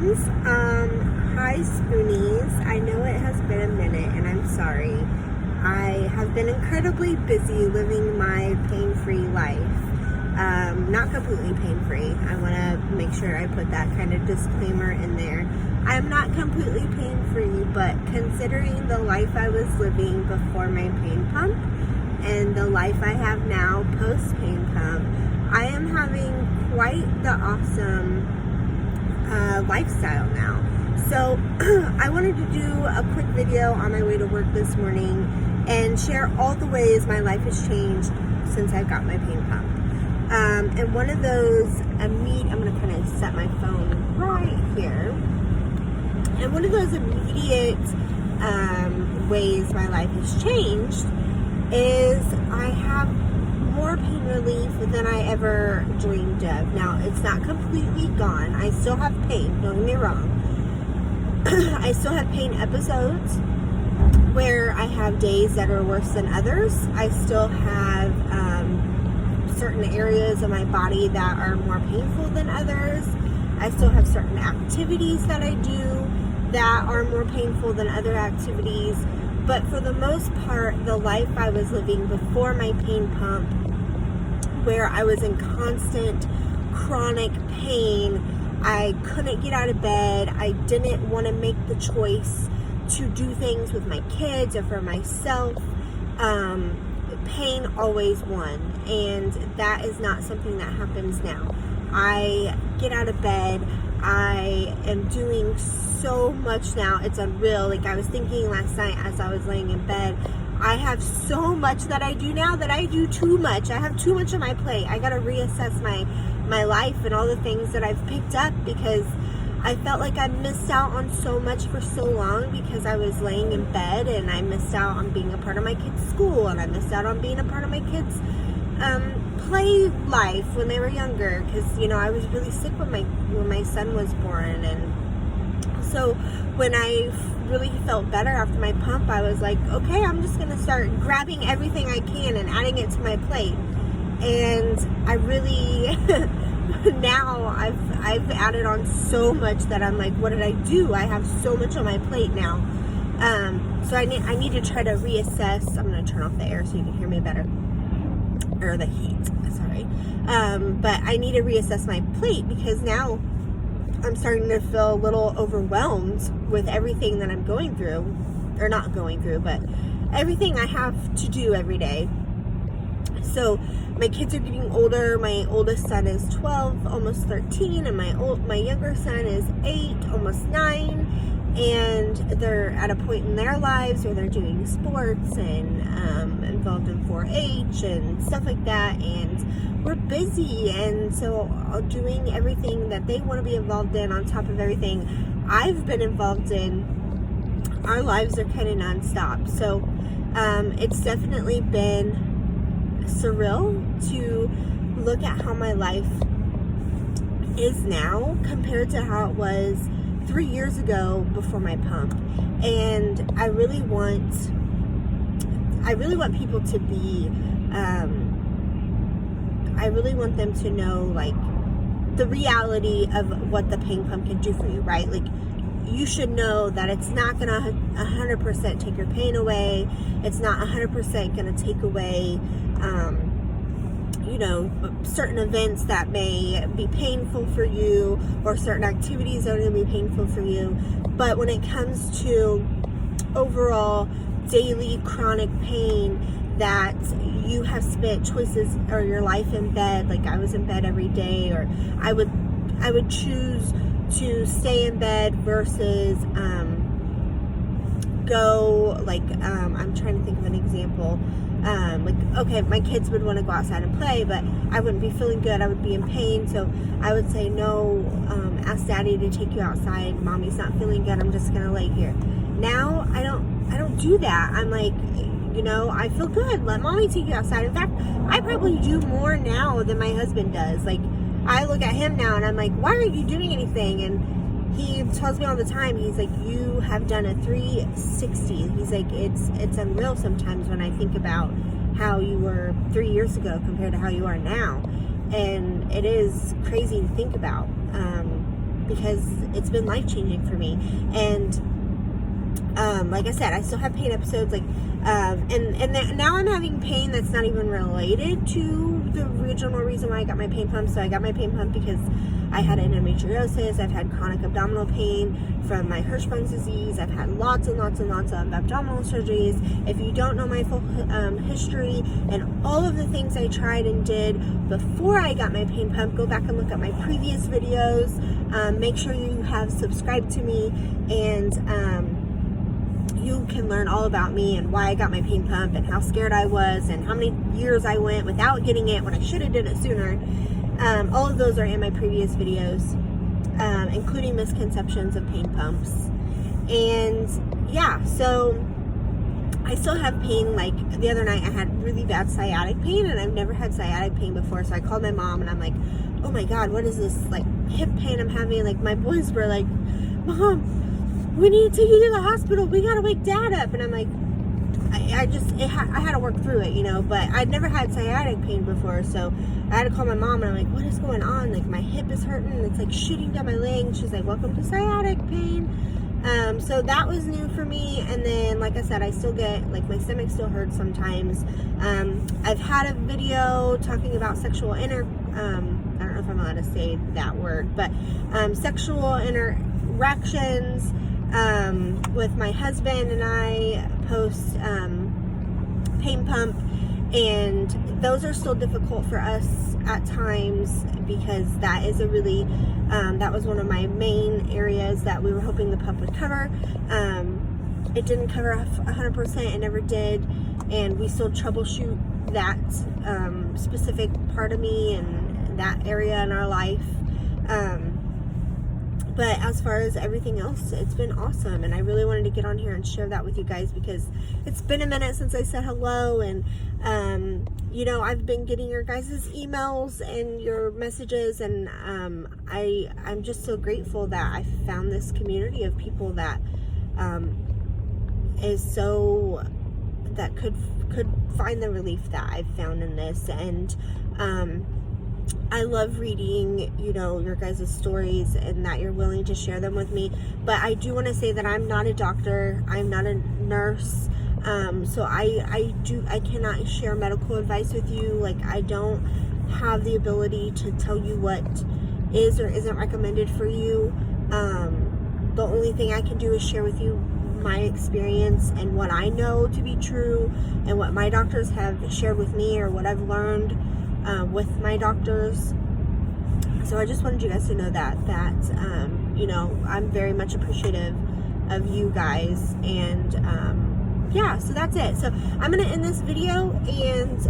friends. Hi Spoonies. I know it has been a minute and I'm sorry. I have been incredibly busy living my pain-free life. Not completely pain-free. I want to make sure I put that kind of disclaimer in there. I'm not completely pain-free, but considering the life I was living before my pain pump and the life I have now post-pain pump, I am having quite the awesome lifestyle now. So I wanted to do a quick video on my way to work this morning and share all the ways my life has changed since I got my pain pump. And one of those I'm going to kind of set my phone right here. And one of those immediate ways my life has changed is I have more pain relief than I ever dreamed of. Now, it's not completely gone. I still have pain, don't get me wrong. I still have pain episodes where I have days that are worse than others. I still have certain areas of my body that are more painful than others. I still have certain activities that I do that are more painful than other activities. But for the most part, the life I was living before my pain pump, where I was in constant chronic pain, I couldn't get out of bed, I didn't want to make the choice to do things with my kids or for myself, pain always won, and that is not something that happens now. I get out of bed, I am doing so much now, it's unreal. Like, I was thinking last night as I was laying in bed, I have so much that I do now that I do too much. I have too much on my plate. I gotta reassess my life and all the things that I've picked up, because I felt like I missed out on so much for so long because I was laying in bed, and I missed out on being a part of my kids' school, and I missed out on being a part of my kids' play life when they were younger, because, you know, I was really sick when my son was born. And so when I really felt better after my pump, I was like, okay, I'm just gonna start grabbing everything I can and adding it to my plate. And I really now I've added on so much that I'm like, what did I do? I have so much on my plate now. So I need to try to reassess. I'm gonna turn off the air so you can hear me better, or the heat, sorry. But I need to reassess my plate, because now I'm starting to feel a little overwhelmed with everything that I'm going through, or not going through, but everything I have to do every day. So my kids are getting older. My oldest son is 12, almost 13, and my younger son is 8, almost 9. And they're at a point in their lives where they're doing sports and involved in 4-H and stuff like that. And we're busy, and so doing everything that they want to be involved in on top of everything I've been involved in. Our lives are kind of nonstop. So it's definitely been surreal to look at how my life is now compared to how it was 3 years ago before my pump. And I really want people to be I really want them to know, like, the reality of what the pain pump can do for you, right? Like, you should know that it's not gonna 100% take your pain away. It's not 100% gonna take away you know, certain events that may be painful for you, or certain activities that are going to be painful for you. But when it comes to overall daily chronic pain that you have spent choices or your life in bed, like I was in bed every day, or I would choose to stay in bed versus go, like, I'm trying to think of an example. Like, okay, my kids would want to go outside and play, but I wouldn't be feeling good. I would be in pain, so I would say, no, ask Daddy to take you outside. Mommy's not feeling good. I'm just gonna lay here. Now I don't do that. I'm like, you know, I feel good. Let Mommy take you outside. In fact, I probably do more now than my husband does. Like, I look at him now and I'm like, why aren't you doing anything? And he tells me all the time, he's like, you have done a 360. He's like, it's unreal sometimes when I think about how you were 3 years ago compared to how you are now. And it is crazy to think about. because it's been life-changing for me. And like I said, I still have pain episodes, like, now I'm having pain that's not even related to the original reason why I got my pain pump. So I got my pain pump because I had endometriosis, I've had chronic abdominal pain from my Hirschsprung's disease, I've had lots and lots and lots of abdominal surgeries. If you don't know my full history and all of the things I tried and did before I got my pain pump, go back and look at my previous videos. Make sure you have subscribed to me, and you can learn all about me and why I got my pain pump and how scared I was and how many years I went without getting it when I should have did it sooner. All of those are in my previous videos, including misconceptions of pain pumps. And yeah, so I still have pain. Like the other night I had really bad sciatic pain, and I've never had sciatic pain before. So I called my mom and I'm like, oh my God, what is this like hip pain I'm having? Like my boys were like, Mom, we need to take you to the hospital. We gotta wake Dad up. And I'm like, I had to work through it, you know, but I'd never had sciatic pain before. So I had to call my mom and I'm like, what is going on? Like my hip is hurting. It's like shooting down my leg. And she's like, welcome to sciatic pain. So that was new for me. And then, like I said, I still get, like, my stomach still hurts sometimes. I've had a video talking about sexual I don't know if I'm allowed to say that word, but sexual interactions with my husband, and I post pain pump, and those are still difficult for us at times, because that is a really that was one of my main areas that we were hoping the pump would cover. It didn't cover 100%, it never did, and we still troubleshoot that specific part of me and that area in our life. But as far as everything else, it's been awesome, and I really wanted to get on here and share that with you guys, because it's been a minute since I said hello. And you know, I've been getting your guys' emails and your messages, and I'm just so grateful that I found this community of people that that could find the relief that I've found in this. And I love reading, you know, your guys' stories, and that you're willing to share them with me. But I do want to say that I'm not a doctor, I'm not a nurse, so I cannot share medical advice with you. Like, I don't have the ability to tell you what is or isn't recommended for you. The only thing I can do is share with you my experience and what I know to be true, and what my doctors have shared with me, or what I've learned with my doctors. So I just wanted you guys to know that you know, I'm very much appreciative of you guys. And yeah, so that's it. So I'm gonna end this video, and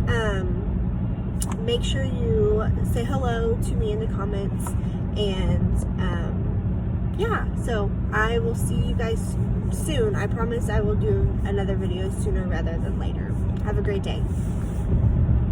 make sure you say hello to me in the comments. And yeah, so I will see you guys soon. I promise I will do another video sooner rather than later. Have a great day.